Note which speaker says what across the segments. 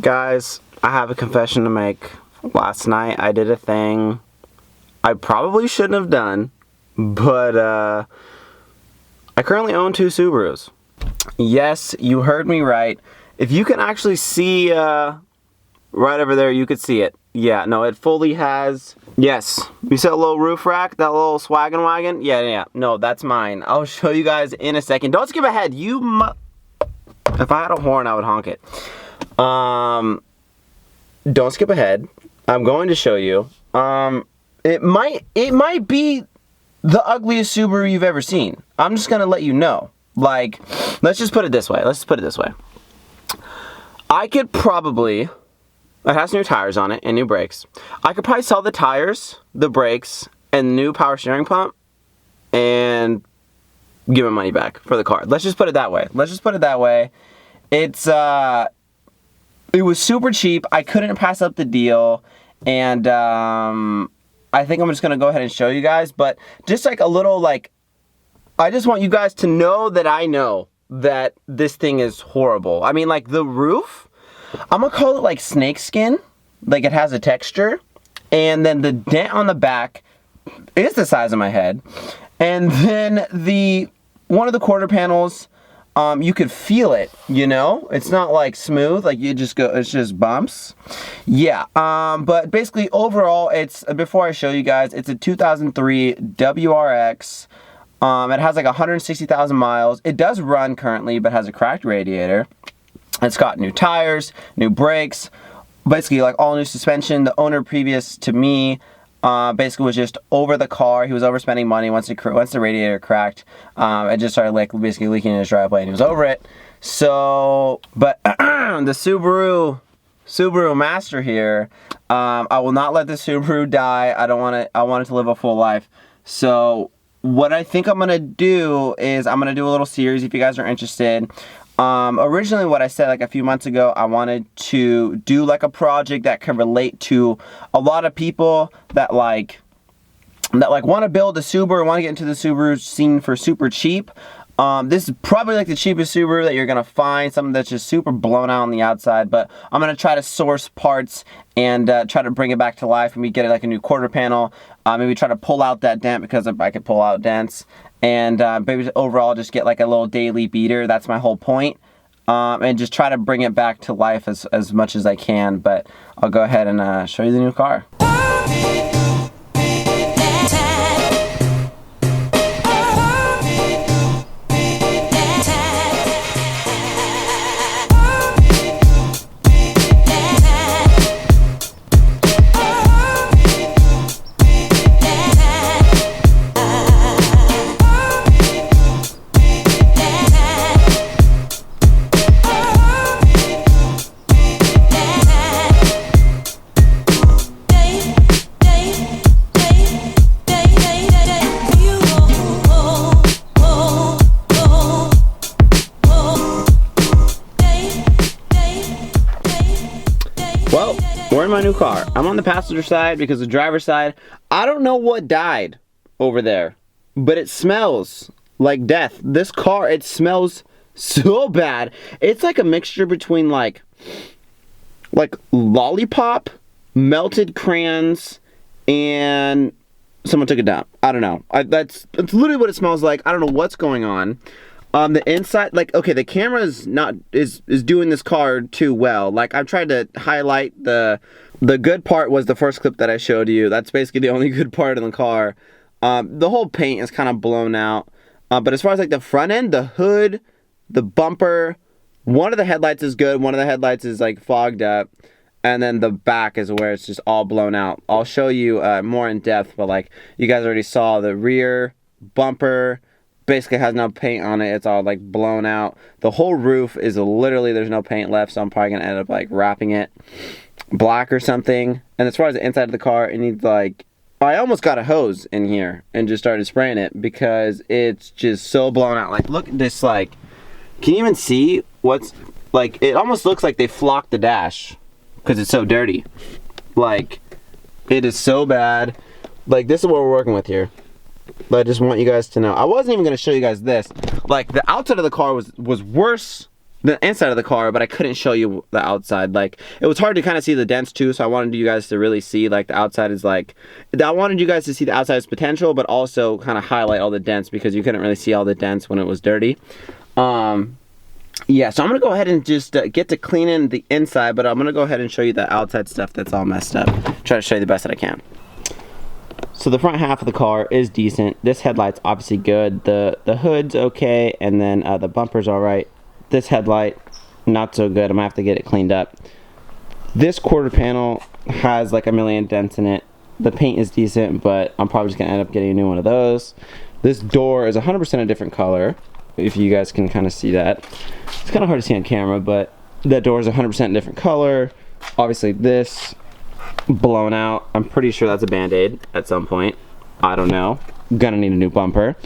Speaker 1: Guys, I have a confession to make. Last night I did a thing I probably shouldn't have done, but I currently own two Subarus. Yes, you heard me right. If you can actually see right over there, you could see it. Yeah, no, it fully has. Yes, you see that little roof rack, that little swaggin' wagon? Yeah. No, that's mine. I'll show you guys in a second. Don't skip ahead. If I had a horn, I would honk it. Don't skip ahead. I'm going to show you. It might be the ugliest Subaru you've ever seen. I'm just gonna let you know. Like, let's just put it this way. I could probably, it has new tires on it and new brakes. I could probably sell the tires, the brakes, and the new power steering pump and give my money back for the car. Let's just put it that way. It was super cheap. I couldn't pass up the deal, and I think I'm just gonna go ahead and show you guys. But just like a little, like, I just want you guys to know that I know that this thing is horrible. I mean, like, the roof, I'm gonna call it like snake skin. Like, it has a texture, and then the dent on the back is the size of my head, and then one of the quarter panels. You could feel it, you know? It's not like smooth, like it's just bumps. Yeah, but basically overall, before I show you guys, it's a 2003 WRX. It has like 160,000 miles. It does run currently, but has a cracked radiator. It's got new tires, new brakes, basically like all new suspension. The owner previous to me, basically was just over the car. He was overspending money once the radiator cracked. It just started like basically leaking in his driveway, and he was over it. So, but the Subaru Master here, I will not let the Subaru die. I want it to live a full life. So what I think I'm gonna do is I'm gonna do a little series if you guys are interested. Originally what I said like a few months ago, I wanted to do like a project that can relate to a lot of people that want to build a Subaru, want to get into the Subaru scene for super cheap. This is probably like the cheapest Subaru that you're gonna find, something that's just super blown out on the outside, but I'm gonna try to source parts and try to bring it back to life. Maybe get it like a new quarter panel, maybe try to pull out that dent because I could pull out dents, and maybe overall just get like a little daily beater. That's my whole point. And just try to bring it back to life as much as I can. But I'll go ahead and show you the new car. Well, we're in my new car. I'm on the passenger side because the driver's side, I don't know what died over there, but it smells like death. This car, it smells so bad. It's like a mixture between like lollipop, melted crayons, and someone took it down. I don't know. That's literally what it smells like. I don't know what's going on. The inside, like, okay, the camera is doing this car too well. Like, I've tried to highlight the good part was the first clip that I showed you. That's basically the only good part in the car. The whole paint is kind of blown out. But as far as like the front end, the hood, the bumper, one of the headlights is good. One of the headlights is like fogged up. And then the back is where it's just all blown out. I'll show you more in depth, but like you guys already saw, the rear bumper basically has no paint on it. It's all like blown out. The whole roof is literally, there's no paint left, so I'm probably gonna end up like wrapping it black or something. And as far as the inside of the car, it needs like, I almost got a hose in here and just started spraying it because it's just so blown out. Like, look at this, like, can you even see what's, like, it almost looks like they flocked the dash because it's so dirty. Like, it is so bad. Like, this is what we're working with here. But I just want you guys to know. I wasn't even going to show you guys this. Like, the outside of the car was worse the inside of the car, but I couldn't show you the outside. Like, it was hard to kind of see the dents too, so I wanted you guys to really see, like, the outside is like, I wanted you guys to see the outside's potential, but also kind of highlight all the dents because you couldn't really see all the dents when it was dirty. Yeah, so I'm gonna go ahead and just get to cleaning the inside, but I'm gonna go ahead and show you the outside stuff that's all messed up. Try to show you the best that I can. So the front half of the car is decent. This headlight's obviously good. The hood's okay, and then the bumper's all right. This headlight, not so good. I'm gonna have to get it cleaned up. This quarter panel has like a million dents in it. The paint is decent, but I'm probably just gonna end up getting a new one of those. This door is 100% a different color, if you guys can kind of see that. It's kind of hard to see on camera, but that door is 100% different color. Obviously this blown out. I'm pretty sure that's a band-aid at some point. I don't know. Gonna need a new bumper.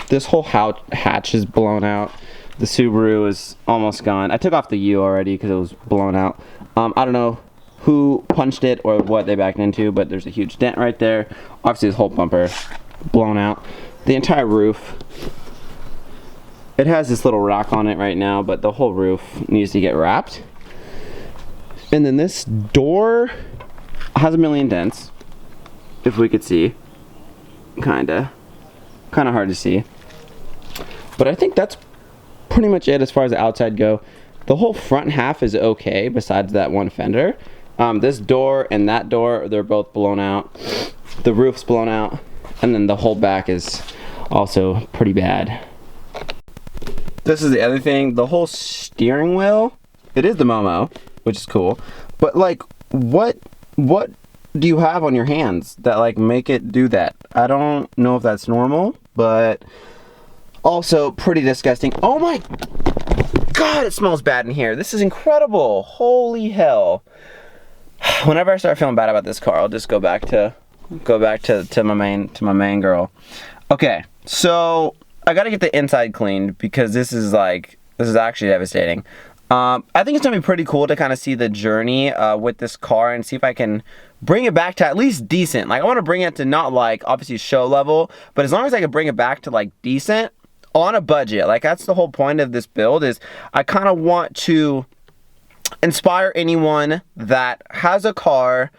Speaker 1: This whole hatch is blown out. The Subaru is almost gone. I took off the U already because it was blown out. I don't know who punched it or what they backed into, but there's a huge dent right there. Obviously this whole bumper blown out. The entire roof, it has this little rock on it right now, but the whole roof needs to get wrapped. And then this door has a million dents, if we could see. Kinda hard to see. But I think that's pretty much it as far as the outside go. The whole front half is okay besides that one fender. This door and that door, they're both blown out. The roof's blown out, and then the whole back is also pretty bad. This is the other thing, the whole steering wheel, it is the Momo, which is cool, but like, what do you have on your hands that like make it do that? I don't know if that's normal, but also pretty disgusting. Oh my God, it smells bad in here. This is incredible. Holy hell. Whenever I start feeling bad about this car, I'll just go back to my main girl. Okay, so I gotta get the inside cleaned because this is actually devastating. I think it's gonna be pretty cool to kind of see the journey with this car and see if I can bring it back to at least decent. Like, I want to bring it to not like obviously show level, but as long as I can bring it back to like decent on a budget. Like, that's the whole point of this build, is I kind of want to inspire anyone that has a car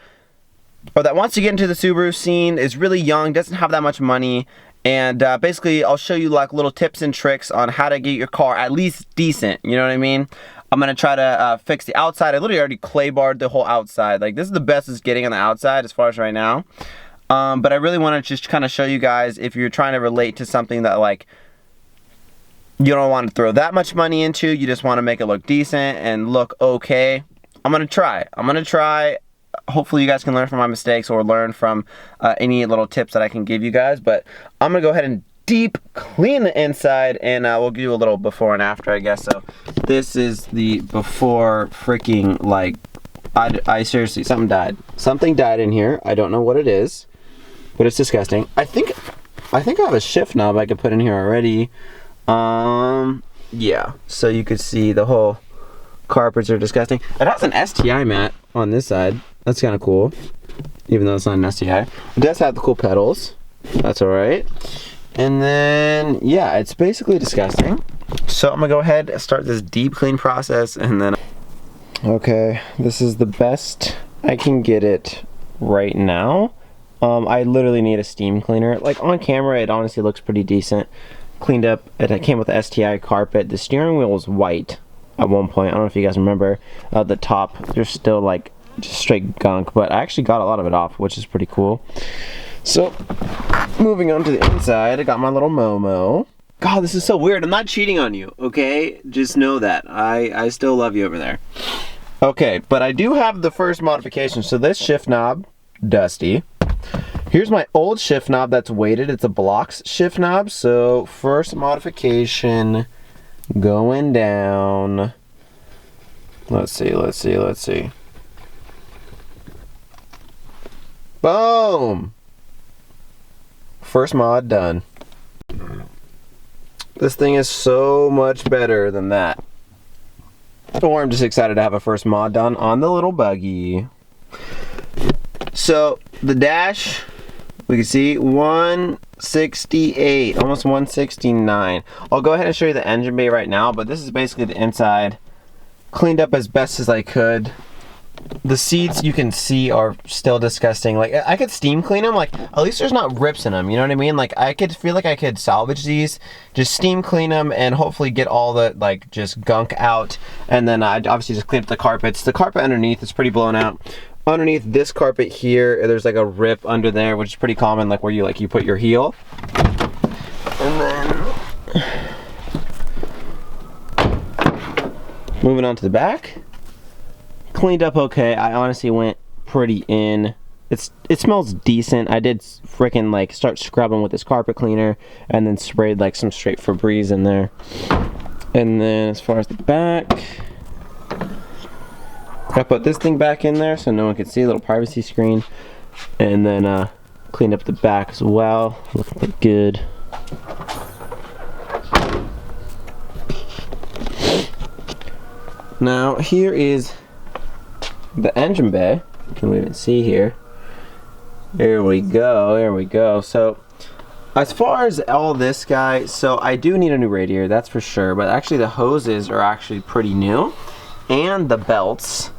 Speaker 1: or that wants to get into the Subaru scene, is really young, doesn't have that much money, and basically I'll show you like little tips and tricks on how to get your car at least decent, you know what I mean? I'm gonna try to fix the outside. I literally already clay barred the whole outside. Like, this is the best it's getting on the outside as far as right now. But I really want to just kind of show you guys, if you're trying to relate to something that like you don't want to throw that much money into, you just want to make it look decent and look okay, I'm gonna try. Hopefully you guys can learn from my mistakes or learn from any little tips that I can give you guys. But I'm gonna go ahead and deep clean the inside, and we'll give you a little before and after, I guess. So this is the before. Freaking, like, I seriously, something died in here. I don't know what it is, but it's disgusting. I think I have a shift knob I could put in here already. Yeah, so you could see the whole carpets are disgusting. It has an STI mat on this side. That's kind of cool, even though it's not an STI. It does have the cool pedals. That's all right. And then, yeah, it's basically disgusting. So I'm gonna go ahead and start this deep clean process, and then... Okay, this is the best I can get it right now. I literally need a steam cleaner. Like, on camera, it honestly looks pretty decent. Cleaned up. It came with the STI carpet. The steering wheel was white at one point. I don't know if you guys remember. The top, there's still like just straight gunk, but I actually got a lot of it off, which is pretty cool. So, moving on to the inside, I got my little Momo. God, this is so weird. I'm not cheating on you, okay? Just know that. I still love you over there. Okay, but I do have the first modification. So this shift knob, dusty. Here's my old shift knob that's weighted. It's a blocks shift knob. So first modification going down. Let's see. Boom! First mod done. This thing is so much better than that. Or I'm just excited to have a first mod done on the little buggy. So the dash, we can see one 168, almost 169. I'll go ahead and show you the engine bay right now, but this is basically the inside. Cleaned up as best as I could. The seats you can see are still disgusting. Like, I could steam clean them. Like, at least there's not rips in them, you know what I mean? Like, I could feel like I could salvage these, just steam clean them, and hopefully get all the, like, just gunk out. And then I'd obviously just clean up the carpets. The carpet underneath is pretty blown out. Underneath this carpet here, there's like a rip under there, which is pretty common, like where you put your heel. And then moving on to the back. Cleaned up okay. I honestly went pretty in. It smells decent. I did freaking like start scrubbing with this carpet cleaner and then sprayed like some straight Febreze in there. And then as far as the back, I put this thing back in there so no one could see, a little privacy screen. And then cleaned up the back as well. Looking pretty good. Now here is the engine bay. You can even see here. There we go, there we go. So as far as all this, guys, so I do need a new radiator, that's for sure, but actually the hoses are actually pretty new, and the belts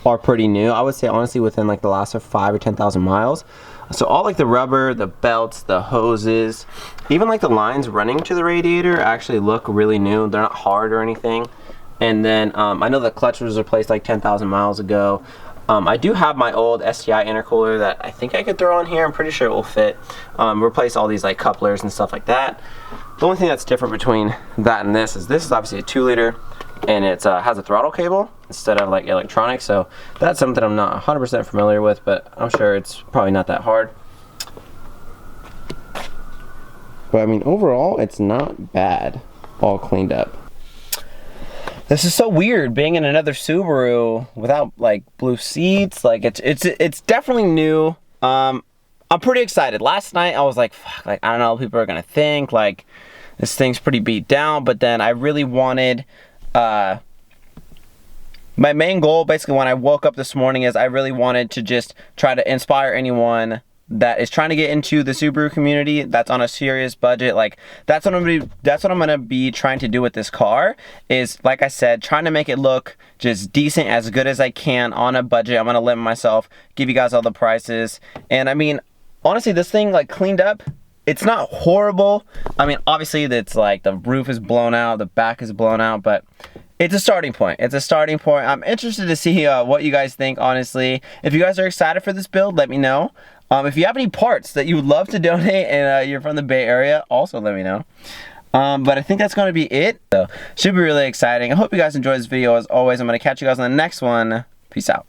Speaker 1: are pretty new. I would say honestly within like the last 5 or 10,000 miles. So all like the rubber, the belts, the hoses, even like the lines running to the radiator actually look really new. They're not hard or anything. And then I know the clutch was replaced like 10,000 miles ago. I do have my old STI intercooler that I think I could throw on here. I'm pretty sure it will fit. Replace all these like couplers and stuff like that. The only thing that's different between that and this is obviously a 2-liter, and it has a throttle cable instead of like electronic. So that's something I'm not 100% familiar with, but I'm sure it's probably not that hard. But I mean, overall, it's not bad. All cleaned up. This is so weird being in another Subaru without like blue seats. Like it's definitely new. I'm pretty excited. Last night I was like, fuck, like I don't know what people are gonna think. Like this thing's pretty beat down. But then I really wanted my main goal basically when I woke up this morning is I really wanted to just try to inspire anyone that is trying to get into the Subaru community that's on a serious budget. Like that's what I'm gonna be trying to do with this car, is like I said, trying to make it look just decent, as good as I can on a budget. I'm gonna limit myself, give you guys all the prices. And I mean, honestly, this thing like cleaned up, it's not horrible. I mean, obviously it's like the roof is blown out, the back is blown out, but it's a starting point. It's a starting point. I'm interested to see what you guys think, honestly. If you guys are excited for this build, let me know. If you have any parts that you would love to donate and you're from the Bay Area, also let me know. But I think that's going to be it. So, should be really exciting. I hope you guys enjoyed this video. As always, I'm going to catch you guys on the next one. Peace out.